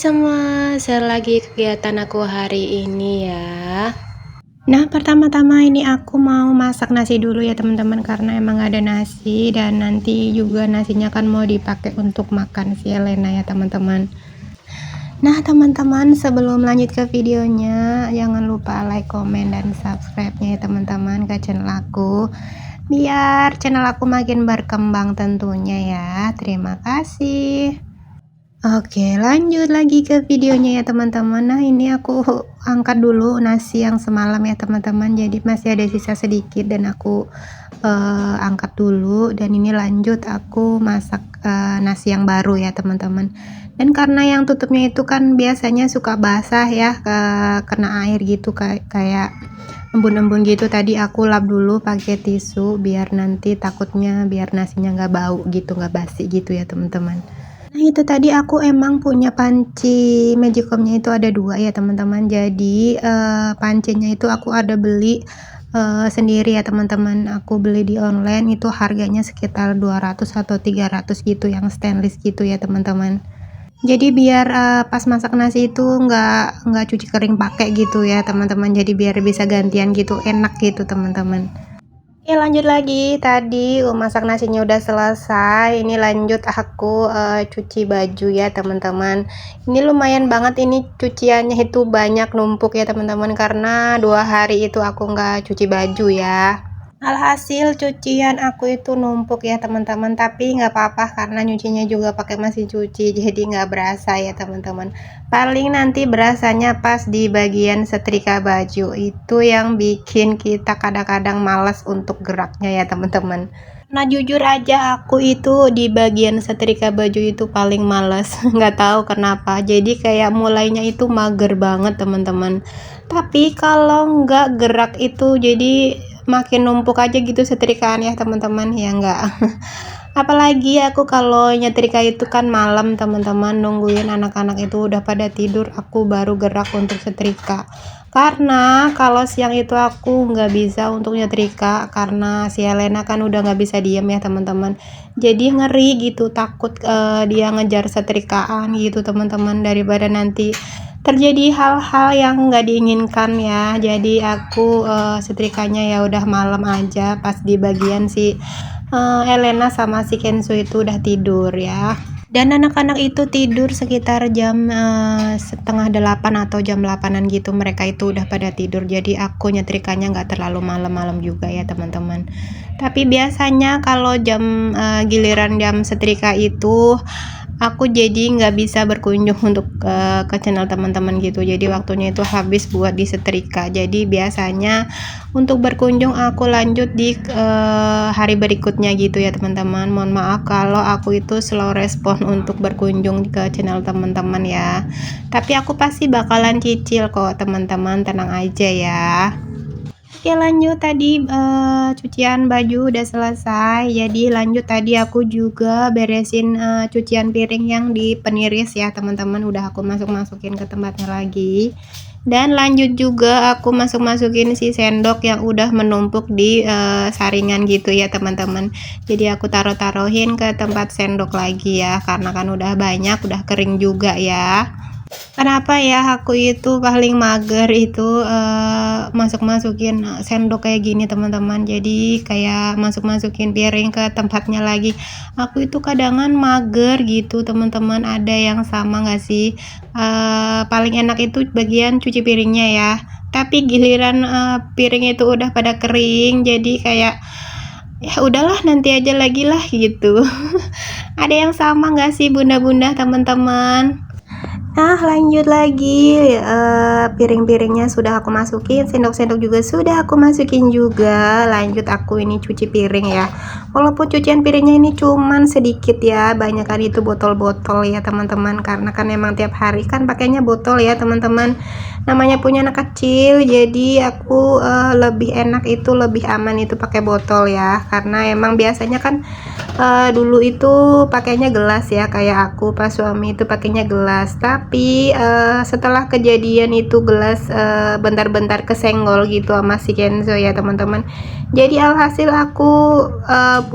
semua, share lagi kegiatan aku hari ini ya. Nah, pertama-tama ini aku mau masak nasi dulu ya teman-teman, karena emang ada nasi dan nanti juga nasinya kan mau dipakai untuk makan si Elena ya teman-teman. Nah teman-teman, sebelum lanjut ke videonya, jangan lupa like, komen, dan subscribe-nya ya teman-teman ke channel aku, biar channel aku makin berkembang tentunya ya. Terima kasih. Oke, lanjut lagi ke videonya ya teman-teman. Nah, ini aku angkat dulu nasi yang semalam ya teman-teman. Jadi masih ada sisa sedikit dan aku angkat dulu, dan ini lanjut aku masak nasi yang baru ya teman-teman. Dan karena yang tutupnya itu kan biasanya suka basah ya, kena air gitu, kayak embun-embun gitu. Tadi aku lap dulu pakai tisu biar nanti takutnya biar nasinya nggak bau gitu, nggak basi gitu ya teman-teman. Nah, itu tadi aku emang punya panci magicomnya itu ada 2 ya teman-teman. Jadi pancinya itu aku ada beli sendiri ya teman-teman. Aku beli di online, itu harganya sekitar 200 atau 300 gitu, yang stainless gitu ya teman-teman. Jadi biar pas masak nasi itu nggak cuci kering pakai gitu ya teman-teman. Jadi biar bisa gantian gitu, enak gitu teman-teman. Oke, lanjut lagi. Tadi masak nasinya udah selesai. Ini lanjut aku cuci baju ya teman-teman. Ini lumayan banget, ini cuciannya itu banyak, numpuk ya teman-teman, karena 2 hari itu aku nggak cuci baju ya. Alhasil cucian aku itu numpuk ya teman-teman, tapi nggak apa-apa karena nyucinya juga pakai mesin cuci, jadi nggak berasa ya teman-teman. Paling nanti berasanya pas di bagian setrika baju, itu yang bikin kita kadang-kadang malas untuk geraknya ya teman-teman. Nah, jujur aja aku itu di bagian setrika baju itu paling males. Nggak tahu kenapa, jadi kayak mulainya itu mager banget teman-teman. Tapi kalau nggak gerak itu jadi makin numpuk aja gitu setrikaan ya teman-teman, ya enggak. Apalagi aku kalau nyetrika itu kan malam teman-teman, nungguin anak-anak itu udah pada tidur aku baru gerak untuk setrika. Karena kalau siang itu aku nggak bisa untuk nyetrika karena si Helena kan udah nggak bisa diem ya teman-teman. Jadi ngeri gitu, takut dia ngejar setrikaan gitu teman-teman, daripada nanti terjadi hal-hal yang nggak diinginkan ya. Jadi aku setrikanya ya udah malam aja, pas di bagian si Elena sama si Kenzo itu udah tidur ya. Dan anak-anak itu tidur sekitar jam 7:30 atau jam 8-an gitu, mereka itu udah pada tidur. Jadi aku nyetrikanya nggak terlalu malam-malam juga ya teman-teman. Tapi biasanya kalau jam giliran jam setrika itu aku jadi nggak bisa berkunjung untuk ke channel teman-teman gitu. Jadi waktunya itu habis buat disetrika. Jadi biasanya untuk berkunjung aku lanjut di hari berikutnya gitu ya teman-teman. Mohon maaf kalau aku itu slow respon untuk berkunjung ke channel teman-teman ya. Tapi aku pasti bakalan cicil kok teman-teman, tenang aja ya. Oke, lanjut. Tadi cucian baju udah selesai, jadi lanjut tadi aku juga beresin cucian piring yang di peniris ya teman-teman, udah aku masukin ke tempatnya lagi. Dan lanjut juga aku masukin si sendok yang udah menumpuk di saringan gitu ya teman-teman. Jadi aku taruhin ke tempat sendok lagi ya, karena kan udah banyak, udah kering juga ya. Kenapa ya aku itu paling mager itu masukin sendok kayak gini teman-teman. Jadi kayak masukin piring ke tempatnya lagi, aku itu kadangan mager gitu teman-teman. Ada yang sama nggak sih? Paling enak itu bagian cuci piringnya ya, tapi giliran piring itu udah pada kering, jadi kayak ya udahlah nanti aja lagi lah gitu. Ada yang sama nggak sih bunda-bunda teman-teman? Nah, lanjut lagi, piring-piringnya sudah aku masukin, sendok-sendok juga sudah aku masukin juga. Lanjut aku ini cuci piring ya. Walaupun cucian piringnya ini cuman sedikit ya, banyak kan itu botol-botol ya teman-teman, karena kan emang tiap hari kan pakainya botol ya teman-teman. Namanya punya anak kecil, jadi aku lebih enak itu, lebih aman itu pakai botol ya, karena emang biasanya kan dulu itu pakainya gelas ya, kayak aku pas suami itu pakainya gelas. Tapi setelah kejadian itu gelas bentar-bentar kesenggol gitu sama si Kenzo ya teman-teman. Jadi alhasil aku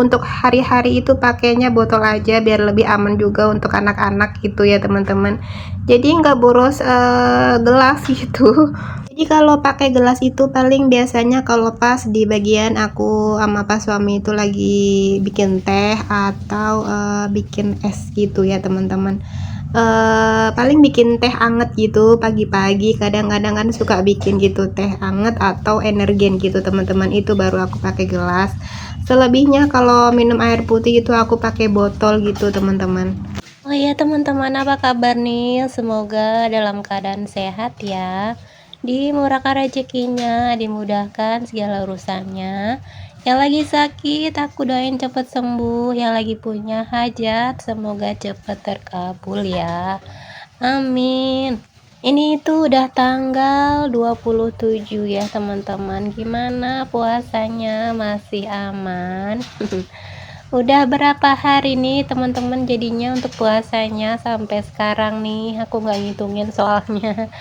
untuk hari-hari itu pakainya botol aja biar lebih aman juga untuk anak-anak gitu ya teman-teman. jadi nggak boros gelas gitu. Jadi kalau pakai gelas itu paling biasanya kalau pas di bagian aku sama pas suami itu lagi bikin teh atau bikin es gitu ya teman-teman. Paling bikin teh anget gitu pagi-pagi, kadang-kadang kan suka bikin gitu teh anget atau energen gitu teman-teman, itu baru aku pakai gelas. Selebihnya kalau minum air putih itu aku pakai botol gitu teman-teman. Oh iya teman-teman, apa kabar nih? Semoga dalam keadaan sehat ya, dimurahkan rezekinya, dimudahkan segala urusannya. Yang lagi sakit aku doain cepat sembuh, yang lagi punya hajat semoga cepat terkabul ya, amin. Ini itu udah tanggal 27 ya teman-teman, gimana puasanya, masih aman? Udah berapa hari nih teman-teman jadinya untuk puasanya sampai sekarang nih, aku nggak ngitungin soalnya.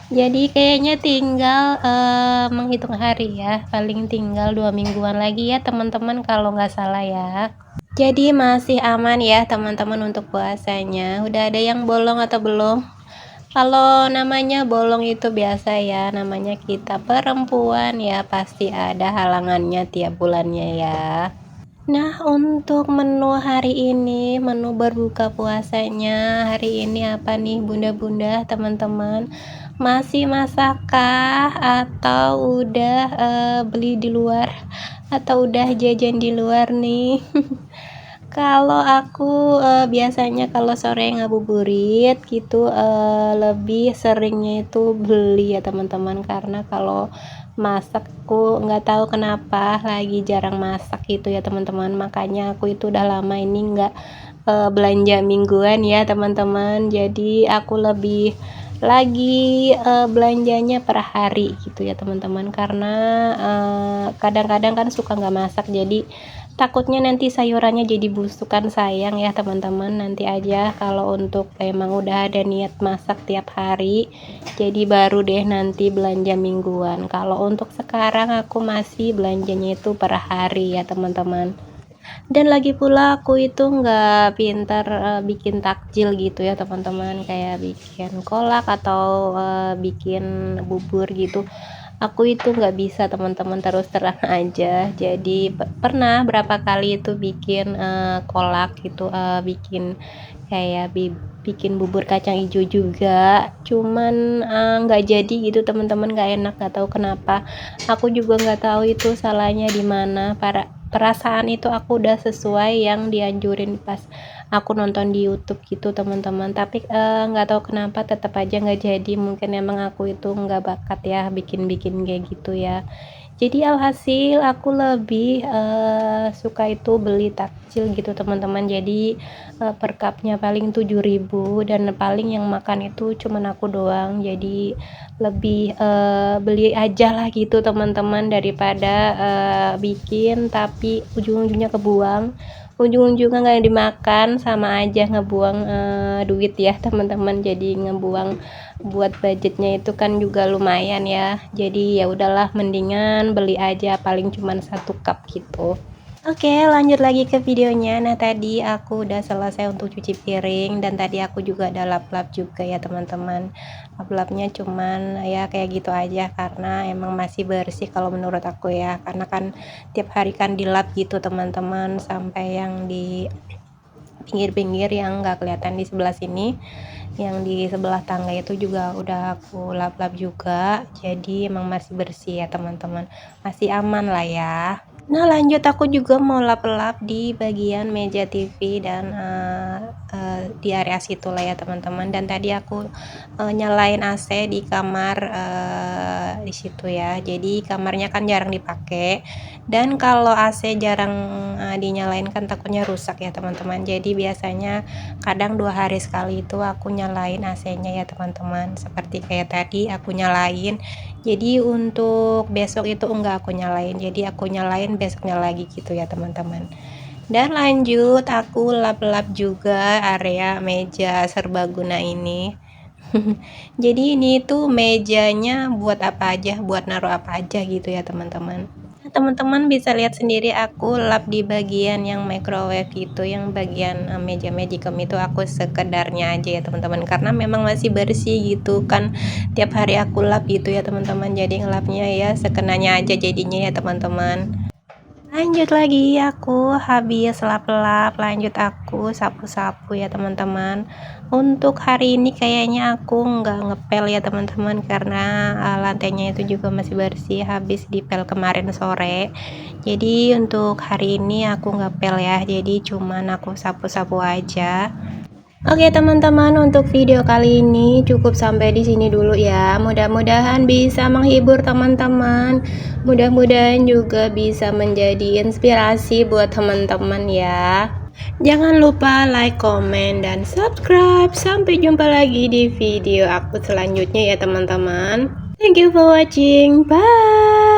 Jadi kayaknya tinggal menghitung hari ya, paling tinggal 2 mingguan lagi ya teman-teman kalau nggak salah ya. Jadi masih aman ya teman-teman untuk puasanya. Udah ada yang bolong atau belum? Kalau namanya bolong itu biasa ya, namanya kita perempuan ya, pasti ada halangannya tiap bulannya ya. Nah, untuk menu hari ini, menu berbuka puasanya hari ini apa nih bunda-bunda, teman-teman? Masih masakkah atau udah beli di luar atau udah jajan di luar nih? Kalau aku biasanya kalau sore ngabuburit gitu lebih seringnya itu beli ya teman-teman, karena kalau masak aku nggak tahu kenapa lagi jarang masak gitu ya teman-teman, makanya aku itu udah lama ini nggak belanja mingguan ya teman-teman, jadi aku lebih lagi belanjanya per hari gitu ya teman-teman, karena kadang-kadang kan suka nggak masak, jadi takutnya nanti sayurannya jadi busuk kan, sayang ya teman-teman. Nanti aja kalau untuk emang udah ada niat masak tiap hari, jadi baru deh nanti belanja mingguan. Kalau untuk sekarang aku masih belanjanya itu per hari ya teman-teman. Dan lagi pula aku itu nggak pintar bikin takjil gitu ya teman-teman, kayak bikin kolak atau bikin bubur gitu, aku itu nggak bisa teman-teman, terus terang aja. Jadi pernah berapa kali itu bikin kolak gitu, bikin kayak bikin bubur kacang hijau juga, cuman nggak jadi gitu teman-teman, nggak enak, nggak tahu kenapa. Aku juga nggak tahu itu salahnya di mana. Perasaan itu aku udah sesuai yang dianjurin pas aku nonton di YouTube gitu teman-teman, tapi nggak tahu kenapa tetap aja nggak jadi. Mungkin emang aku itu nggak bakat ya bikin-bikin kayak gitu ya. Jadi alhasil aku lebih suka itu beli takjil gitu teman-teman. Jadi per cupnya paling 7.000 dan paling yang makan itu cuman aku doang. Jadi lebih beli aja lah gitu teman-teman, daripada bikin tapi ujung-ujungnya kebuang, ujung-ujungnya nggak dimakan, sama aja ngebuang duit ya teman-teman. Jadi ngebuang buat budgetnya itu kan juga lumayan ya, jadi ya udahlah mendingan beli aja paling cuman 1 cup gitu. Oke, lanjut lagi ke videonya. Nah, tadi aku udah selesai untuk cuci piring, dan tadi aku juga ada lap-lap juga ya teman-teman. Lap-lapnya cuman ya kayak gitu aja, karena emang masih bersih kalau menurut aku ya, karena kan tiap hari kan dilap gitu teman-teman, sampai yang di pinggir-pinggir yang nggak kelihatan di sebelah sini, yang di sebelah tangga itu juga udah aku lap-lap juga, jadi emang masih bersih ya teman-teman, masih aman lah ya. Nah, lanjut aku juga mau lap-lap di bagian meja TV dan di area situ lah ya teman-teman. Dan tadi aku nyalain AC di kamar di situ ya. Jadi kamarnya kan jarang dipakai. Dan kalau AC jarang dinyalain kan takutnya rusak ya teman-teman. Jadi biasanya kadang 2 hari sekali itu aku nyalain AC-nya ya teman-teman. Seperti kayak tadi aku nyalain. Jadi untuk besok itu enggak aku nyalain, jadi aku nyalain besoknya lagi gitu ya teman-teman. Dan lanjut aku lap-lap juga area meja serbaguna ini. Jadi ini tuh mejanya buat apa aja, buat naruh apa aja gitu ya teman-teman. Teman-teman bisa lihat sendiri aku lap di bagian yang microwave itu, yang bagian meja magicom itu aku sekedarnya aja ya teman-teman, karena memang masih bersih gitu kan, tiap hari aku lap gitu ya teman-teman, jadi ngelapnya ya sekenanya aja jadinya ya teman-teman. Lanjut lagi, aku habis lap-lap, lanjut aku sapu-sapu ya teman-teman. Untuk hari ini kayaknya aku nggak ngepel ya teman-teman, karena lantainya itu juga masih bersih habis dipel kemarin sore. Jadi untuk hari ini aku nggak pel ya, jadi cuman aku sapu-sapu aja. Oke teman-teman, untuk video kali ini cukup sampai di sini dulu ya. Mudah-mudahan bisa menghibur teman-teman. Mudah-mudahan juga bisa menjadi inspirasi buat teman-teman ya. Jangan lupa like, comment, dan subscribe. Sampai jumpa lagi di video aku selanjutnya ya teman-teman. Thank you for watching. Bye.